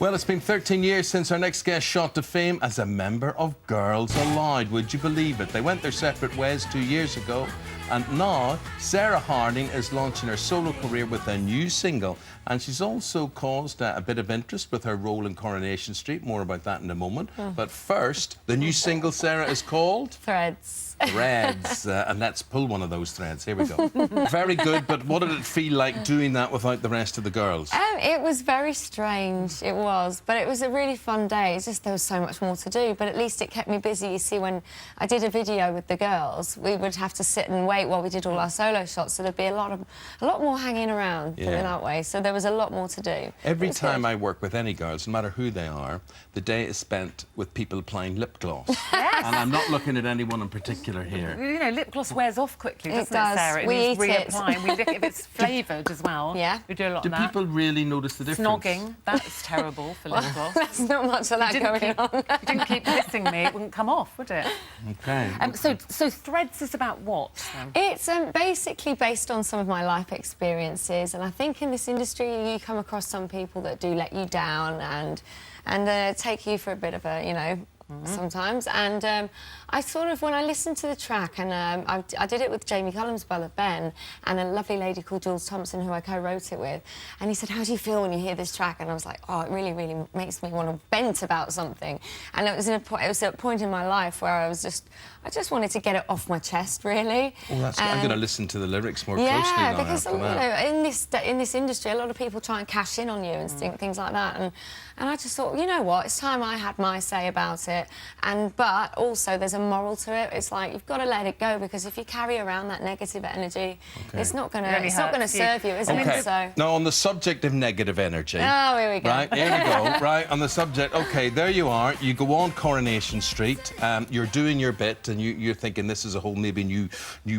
Well, it's been 13 years since our next guest shot to fame as a member of Girls Aloud. Would you believe it? They went their separate ways 2 years ago, and now Sarah Harding is launching her solo career with a new single, and she's also caused a bit of interest with her role in Coronation Street. More about that in a moment. But first, the new single, Sarah, is called Threads. Threads, and let's pull one of those threads. Here we go. Very good, but what did it feel like doing that without the rest of the girls? It was very strange, it was, but it was a really fun day. It's just there was so much more to do, but at least it kept me busy. You see, when I did a video with the girls, we would have to sit and wait while we did all our solo shots, so there'd be a lot more hanging around, put it that way, so there was a lot more to do. Every time I work with any girls, no matter who they are, the day is spent with people applying lip gloss. Yes. And I'm not looking at anyone in particular here. You know, lip gloss wears off quickly, doesn't it, does. Sarah? We needs eat it. reapplying. We look if it's flavoured as well. Yeah. We do a lot Do of that. people really notice the difference? Snogging, that's terrible for lip gloss. There's not much of that going on. You didn't keep kissing me, it wouldn't come off, would it? Okay. So Threads is about what, then? It's basically based on some of my life experiences, and I think in this industry you come across some people that do let you down and take you for a bit of a, you know, sometimes. And I sort of, when I listened to the track, and I did it with Jamie Cullum's brother, Ben, and a lovely lady called Jules Thompson, who I co-wrote it with, and he said, how do you feel when you hear this track? And I was like, oh, it really, really makes me want to vent about something. And it was at a point in my life where I just wanted to get it off my chest, really. Well, I'm going to listen to the lyrics more closely now. Yeah, because after that. you know, in this industry, a lot of people try and cash in on you and things like that. And I just thought, you know what, it's time I had my say about it. But also, there's a moral to it. It's like you've got to let it go, because if you carry around that negative energy, it's not going to serve you, isn't it? So. Now, on the subject of negative energy. Oh, here we go. Right, here we go. Right, on the subject. OK, there you are. You go on Coronation Street. You're doing your bit, and you're thinking this is a whole maybe new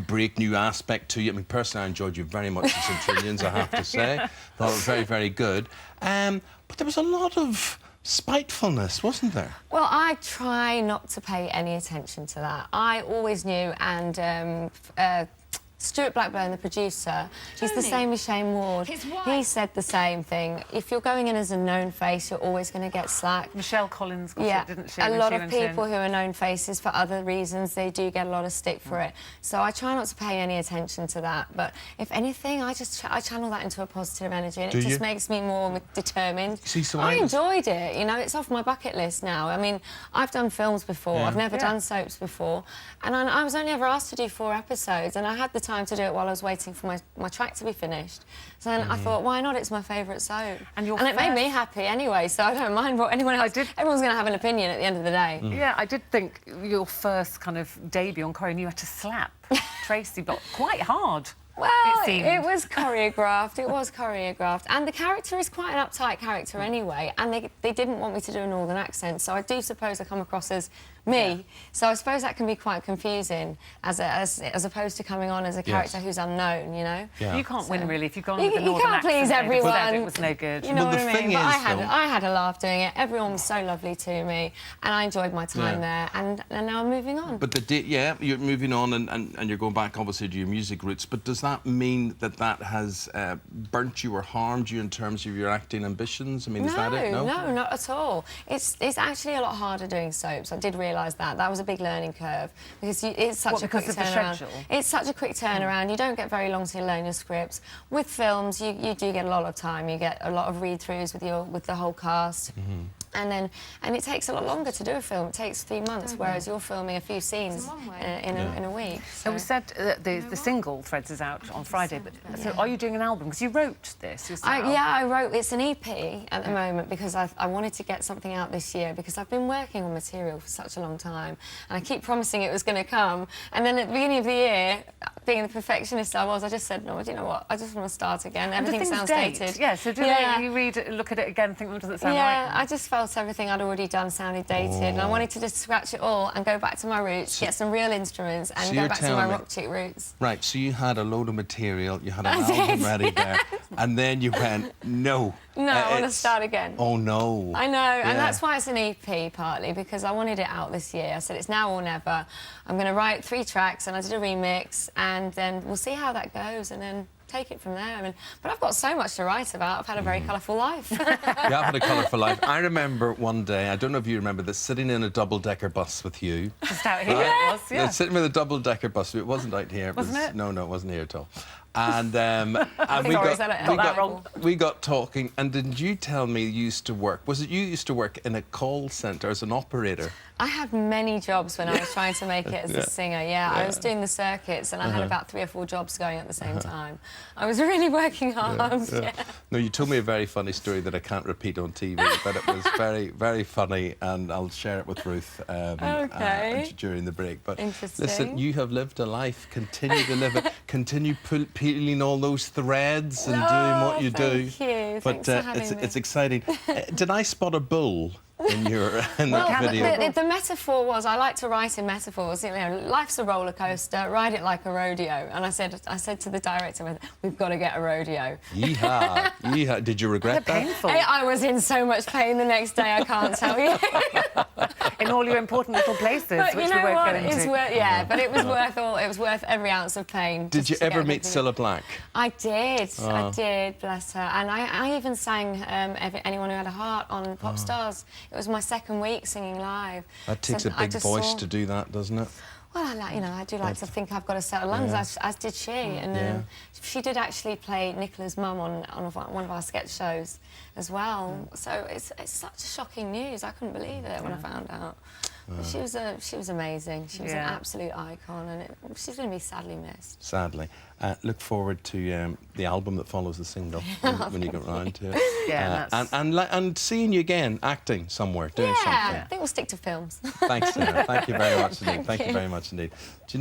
break, new aspect to you. I mean, personally, I enjoyed you very much in St Trinians, I have to say. Thought it was very, very good. But there was a lot of spitefulness, wasn't there? Well, I try not to pay any attention to that. I always knew, and Stuart Blackburn, the producer, he's the same as Shane Ward. He said the same thing. If you're going in as a known face, you're always going to get slack. Michelle Collins got it, didn't she? A lot of people who are known faces for other reasons, they do get a lot of stick for it. So I try not to pay any attention to that. But if anything, I channel that into a positive energy, and it just makes me more determined. See, so I enjoyed it. You know, it's off my bucket list now. I mean, I've done films before. I've never done soaps before, and I was only ever asked to do 4 episodes, and I had the time to do it while I was waiting for my track to be finished. So then I thought, why not? It's my favourite soap. And it made me happy anyway, so I don't mind what anyone else... Everyone's going to have an opinion at the end of the day. Yeah, I did think your first kind of debut on Coronation, you had to slap Tracy, but quite hard. Well, it was choreographed. It was choreographed. And the character is quite an uptight character anyway, and they didn't want me to do a northern accent, so I do suppose I come across as me. Yeah. So I suppose that can be quite confusing as opposed to coming on as a character who's unknown, you know? Yeah. You can't win, really, if you've gone with a northern accent. You can't please everyone. It was no good. You know what I mean? But I had a laugh doing it. Everyone was so lovely to me, and I enjoyed my time there, and now I'm moving on. But you're moving on, and you're going back, obviously, to your music roots, but does that mean that has burnt you or harmed you in terms of your acting ambitions? I mean, is that it? No, not at all. It's actually a lot harder doing soaps. I did realise that. That was a big learning curve, because it's such a quick turnaround. It's such a quick turnaround. You don't get very long to learn your scripts. With films, you do get a lot of time. You get a lot of read-throughs with the whole cast. And it takes a lot longer to do a film. It takes 3 months, whereas you're filming a few scenes in a week. So we said the single Threads is out on Friday, but so are you doing an album? Because you wrote this yourself. I wrote. It's an EP at the moment, because I wanted to get something out this year, because I've been working on material for such a long time, and I keep promising it was going to come. And then at the beginning of the year, being the perfectionist I was, I just said, no, do you know what? I just want to start again. Everything sounds dated. Yeah, so you look at it again and think, well, does it sound right? Yeah, I just felt everything I'd already done sounded dated, and I wanted to just scratch it all and go back to my roots, get some real instruments, and go back to my rock chick roots. Right, so you had a load of material, you had an album ready there, and then you went, no. No, I want to start again. Oh, no. I know, and that's why it's an EP, partly, because I wanted it out this year. I said, it's now or never. I'm going to write 3 tracks, and I did a remix, and then we'll see how that goes, and then take it from there. I mean, but I've got so much to write about. I've had a very colourful life. Yeah, I've had a colourful life. I remember one day, I don't know if you remember this, sitting in a double-decker bus with you. Just out here it was, yeah. Sitting with a double-decker bus. It wasn't out here. Wasn't it? No, it wasn't here at all. And, we got talking, and didn't you tell me you used to work? Was it you used to work in a call centre as an operator? I had many jobs when I was trying to make it as a singer. Yeah, I was doing the circuits, and I had about 3 or 4 jobs going at the same time. I was really working hard. Yeah. No, you told me a very funny story that I can't repeat on TV, but it was very, very funny, and I'll share it with Ruth during the break. But interesting. Listen, you have lived a life. Continue to live it. Continue peeling all those threads and doing what you do. Thank you. But Thanks for having me. it's exciting. Did I spot a bull in your that video? The metaphor was, I like to write in metaphors. You know, life's a roller coaster. Ride it like a rodeo. And I said to the director, we've got to get a rodeo. Yeehaw! Yeehaw! Did you regret that? Painful. I was in so much pain the next day. I can't tell you. In all your important little places, But which you we know won't what? go into. It's worth, yeah, but it was worth all. It was worth every ounce of pain. Did you ever meet Cilla Black? I did. I did. Bless her. And I even sang Anyone Who Had a Heart on Pop Stars. It was my second week singing live. That takes a big voice to do that, doesn't it? Well, I do like to think I've got a set of lungs, as did she. And she did actually play Nicola's mum on one of our sketch shows as well. So it's such shocking news. I couldn't believe it when I found out. But she was amazing. She was an absolute icon, and she's going to be sadly missed. Sadly. Look forward to the album that follows the single when you get round to it. Yeah, and seeing you again acting somewhere, doing something. I think we'll stick to films. Thanks, Sarah. Thank you very much indeed. Thank you very much indeed. Do you know